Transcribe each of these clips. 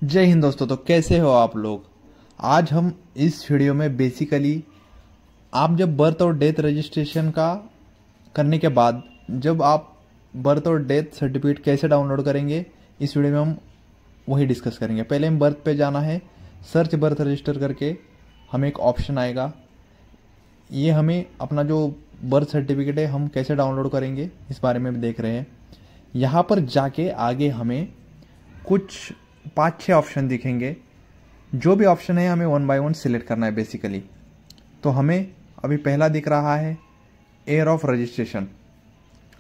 जय हिंद दोस्तों। तो कैसे हो आप लोग। आज हम इस वीडियो में बेसिकली आप जब बर्थ और डेथ रजिस्ट्रेशन का करने के बाद जब आप बर्थ और डेथ सर्टिफिकेट कैसे डाउनलोड करेंगे, इस वीडियो में हम वही डिस्कस करेंगे। पहले हम बर्थ पे जाना है, सर्च बर्थ रजिस्टर करके हमें एक ऑप्शन आएगा। ये हमें अपना जो बर्थ सर्टिफिकेट है हम कैसे डाउनलोड करेंगे इस बारे में भी देख रहे हैं। यहाँ पर जाके आगे हमें कुछ 5-6 ऑप्शन दिखेंगे। जो भी ऑप्शन है हमें 1 बाय 1 सिलेक्ट करना है बेसिकली। तो हमें अभी पहला दिख रहा है ईयर ऑफ रजिस्ट्रेशन,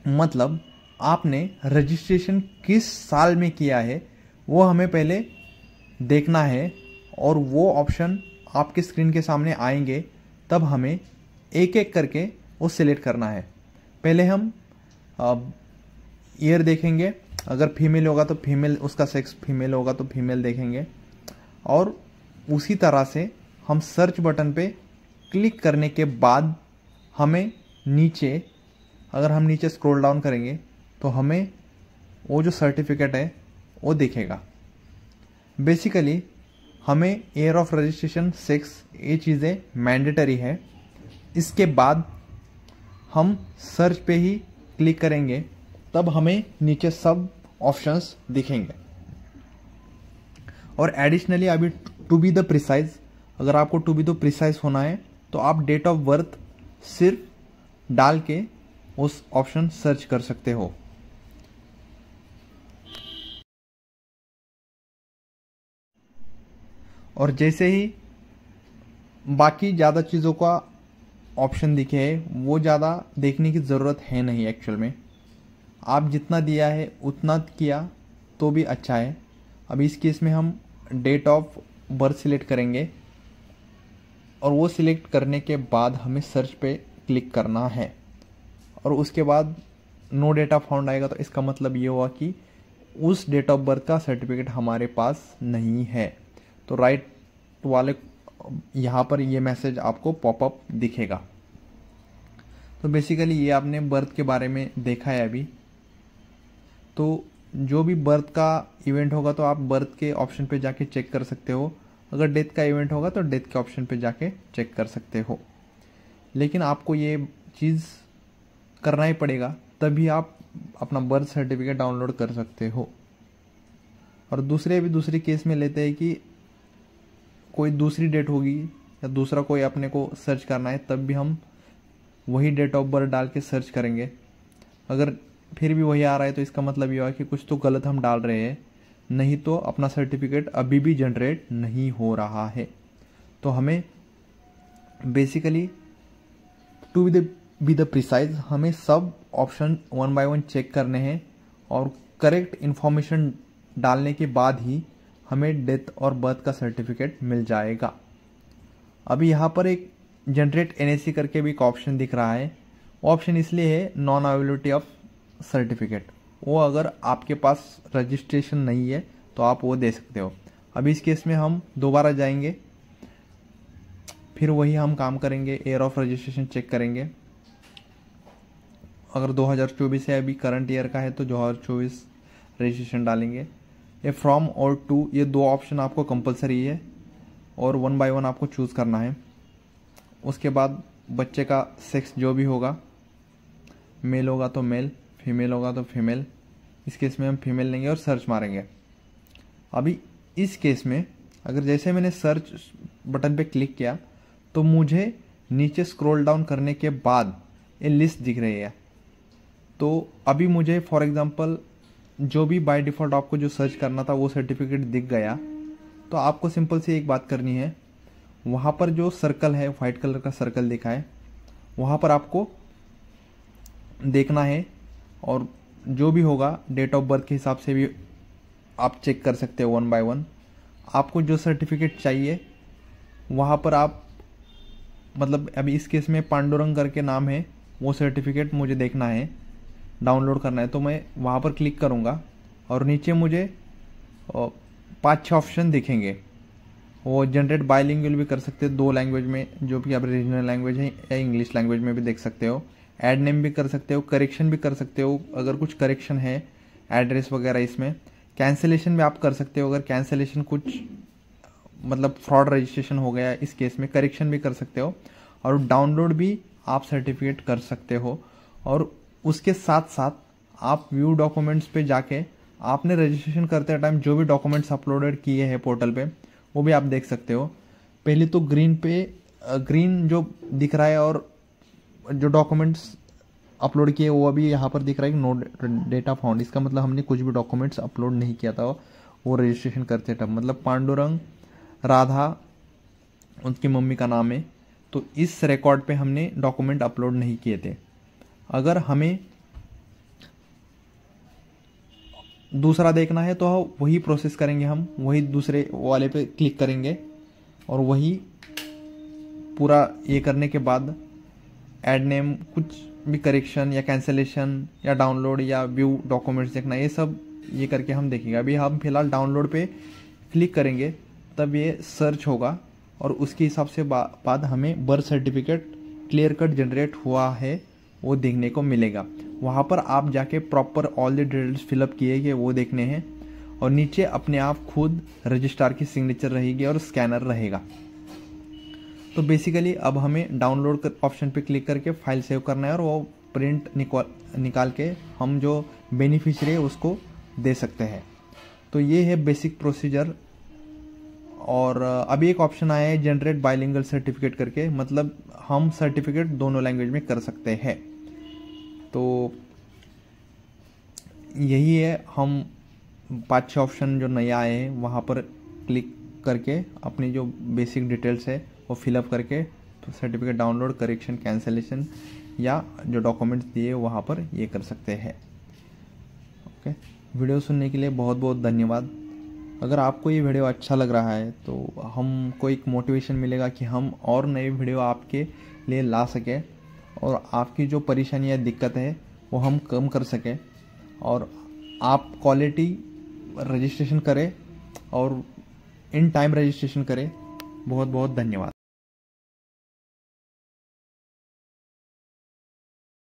मतलब आपने रजिस्ट्रेशन किस साल में किया है वो हमें पहले देखना है। और वो ऑप्शन आपके स्क्रीन के सामने आएंगे, तब हमें एक एक करके वो सिलेक्ट करना है। पहले हम ईयर देखेंगे, अगर फीमेल होगा तो फीमेल, उसका सेक्स फीमेल होगा तो फीमेल देखेंगे। और उसी तरह से हम सर्च बटन पे क्लिक करने के बाद हमें नीचे, अगर हम नीचे स्क्रॉल डाउन करेंगे तो हमें वो जो सर्टिफिकेट है वो दिखेगा। बेसिकली हमें ईयर ऑफ रजिस्ट्रेशन, सेक्स, ये चीज़ें मैंडेटरी है। इसके बाद हम सर्च पे ही क्लिक करेंगे, तब हमें नीचे सब ऑप्शंस दिखेंगे। और एडिशनली अभी टू बी द प्रिसाइज, अगर आपको टू बी द प्रिसाइज होना है तो आप डेट ऑफ बर्थ सिर्फ डाल के उस ऑप्शन सर्च कर सकते हो। और जैसे ही बाकी ज़्यादा चीज़ों का ऑप्शन दिखे है, वो ज़्यादा देखने की ज़रूरत है नहीं। एक्चुअल में आप जितना दिया है उतना किया तो भी अच्छा है। अब इस केस में हम डेट ऑफ बर्थ सिलेक्ट करेंगे और वो सिलेक्ट करने के बाद हमें सर्च पे क्लिक करना है। और उसके बाद नो डेटा फाउंड आएगा, तो इसका मतलब ये हुआ कि उस डेट ऑफ बर्थ का सर्टिफिकेट हमारे पास नहीं है। तो राइट वाले यहाँ पर ये मैसेज आपको पॉपअप दिखेगा। तो बेसिकली ये आपने बर्थ के बारे में देखा है अभी। तो जो भी बर्थ का इवेंट होगा तो आप बर्थ के ऑप्शन पे जाके चेक कर सकते हो। अगर डेथ का इवेंट होगा तो डेथ के ऑप्शन पे जाके चेक कर सकते हो। लेकिन आपको ये चीज़ करना ही पड़ेगा, तभी आप अपना बर्थ सर्टिफिकेट डाउनलोड कर सकते हो। और दूसरे केस में लेते हैं कि कोई दूसरी डेट होगी या दूसरा कोई अपने को सर्च करना है, तब भी हम वही डेट ऑफ बर्थ डाल के सर्च करेंगे। अगर फिर भी वही आ रहा है तो इसका मतलब ये हुआ कि कुछ तो गलत हम डाल रहे हैं, नहीं तो अपना सर्टिफिकेट अभी भी जनरेट नहीं हो रहा है। तो हमें basically to be the precise हमें सब ऑप्शन 1 बाय 1 चेक करने हैं और करेक्ट इन्फॉर्मेशन डालने के बाद ही हमें डेथ और बर्थ का सर्टिफिकेट मिल जाएगा। अभी यहाँ पर एक जनरेट एनएसी करके भी एक ऑप्शन दिख रहा है। वो ऑप्शन इसलिए है नॉन अवेलेबिलिटी ऑफ सर्टिफिकेट। वो अगर आपके पास रजिस्ट्रेशन नहीं है तो आप वो दे सकते हो। अभी इस केस में हम दोबारा जाएंगे, फिर वही हम काम करेंगे, ईयर ऑफ रजिस्ट्रेशन चेक करेंगे। अगर 2024 है, अभी करंट ईयर का है तो 2024 रजिस्ट्रेशन डालेंगे। ये फ्रॉम और टू, ये दो ऑप्शन आपको कंपलसरी है और 1 बाय 1 आपको चूज़ करना है। उसके बाद बच्चे का सेक्स जो भी होगा, मेल होगा तो मेल, फीमेल होगा तो फीमेल। इस केस में हम फीमेल लेंगे और सर्च मारेंगे। अभी इस केस में अगर जैसे मैंने सर्च बटन पे क्लिक किया तो मुझे नीचे स्क्रॉल डाउन करने के बाद ये लिस्ट दिख रही है। तो अभी मुझे फॉर एग्जांपल जो भी बाय डिफ़ॉल्ट आपको जो सर्च करना था वो सर्टिफिकेट दिख गया। तो आपको सिंपल सी एक बात करनी है, वहाँ पर जो सर्कल है, वाइट कलर का सर्कल दिखा है, वहाँ पर आपको देखना है। और जो भी होगा डेट ऑफ बर्थ के हिसाब से भी आप चेक कर सकते हो 1 बाय 1। आपको जो सर्टिफिकेट चाहिए वहाँ पर आप, मतलब अभी इस केस में पांडुरंग करके नाम है, वो सर्टिफिकेट मुझे देखना है, डाउनलोड करना है। तो मैं वहाँ पर क्लिक करूँगा और नीचे मुझे 5-6 ऑप्शन दिखेंगे। वो जनरेट बायलिंगुअल भी कर सकते हो, 2 लैंग्वेज में, जो भी आप रीजनल लैंग्वेज है, या इंग्लिश लैंग्वेज में भी देख सकते हो। ऐड नेम भी कर सकते हो, करेक्शन भी कर सकते हो अगर कुछ करेक्शन है, एड्रेस वगैरह इसमें, कैंसिलेशन भी आप कर सकते हो, अगर कैंसिलेशन कुछ मतलब फ्रॉड रजिस्ट्रेशन हो गया इस केस में करेक्शन भी कर सकते हो, और डाउनलोड भी आप सर्टिफिकेट कर सकते हो। और उसके साथ साथ आप व्यू डॉक्यूमेंट्स पे जाके आपने रजिस्ट्रेशन करते टाइम जो भी डॉक्यूमेंट्स अपलोडेड किए हैं पोर्टल पे वो भी आप देख सकते हो। पहले तो ग्रीन जो दिख रहा है और जो डॉक्यूमेंट्स अपलोड किए वो अभी यहाँ पर दिख रहा है कि नो डेटा फाउंड। इसका मतलब हमने कुछ भी डॉक्यूमेंट्स अपलोड नहीं किया था वो रजिस्ट्रेशन करते टाइम। मतलब पांडुरंग राधा उनकी मम्मी का नाम है, तो इस रिकॉर्ड पे हमने डॉक्यूमेंट अपलोड नहीं किए थे। अगर हमें दूसरा देखना है तो वही प्रोसेस करेंगे, हम वही दूसरे वाले पे क्लिक करेंगे और वही पूरा ये करने के बाद ऐड नेम कुछ भी करेक्शन या कैंसिलेशन या डाउनलोड या व्यू डॉक्यूमेंट्स देखना, ये सब ये करके हम देखेंगे। अभी हम फिलहाल डाउनलोड पे क्लिक करेंगे तब ये सर्च होगा और उसके हिसाब से बाद हमें birth certificate clear cut generate हुआ है वो देखने को मिलेगा। वहाँ पर आप जाके proper all the details fill up किए गए वो देखने हैं और नीचे अपने आप खुद रजिस्ट्रार की सिग्नेचर रहेगी और स्कैनर रहेगा। तो बेसिकली अब हमें डाउनलोड कर ऑप्शन पे क्लिक करके फाइल सेव करना है और वो प्रिंट निकाल के हम जो बेनिफिशियरी है उसको दे सकते हैं। तो ये है बेसिक प्रोसीजर। और अभी एक ऑप्शन आया है जनरेट बाइलिंगुअल सर्टिफिकेट करके, मतलब हम सर्टिफिकेट दोनों लैंग्वेज में कर सकते हैं। तो यही है, हम 5-6 ऑप्शन जो नए आए हैं वहाँ पर क्लिक करके अपनी जो बेसिक डिटेल्स है वो फिलअप करके तो सर्टिफिकेट डाउनलोड, करेक्शन, कैंसिलेशन या जो डॉक्यूमेंट्स दिए वहाँ पर ये कर सकते हैं। ओके, वीडियो सुनने के लिए बहुत बहुत धन्यवाद। अगर आपको ये वीडियो अच्छा लग रहा है तो हमको एक मोटिवेशन मिलेगा कि हम और नए वीडियो आपके लिए ला सकें और आपकी जो परेशानी या दिक्कत है वो हम कम कर सकें और आप क्वालिटी रजिस्ट्रेशन करें और इन टाइम रजिस्ट्रेशन करें। बहुत बहुत धन्यवाद।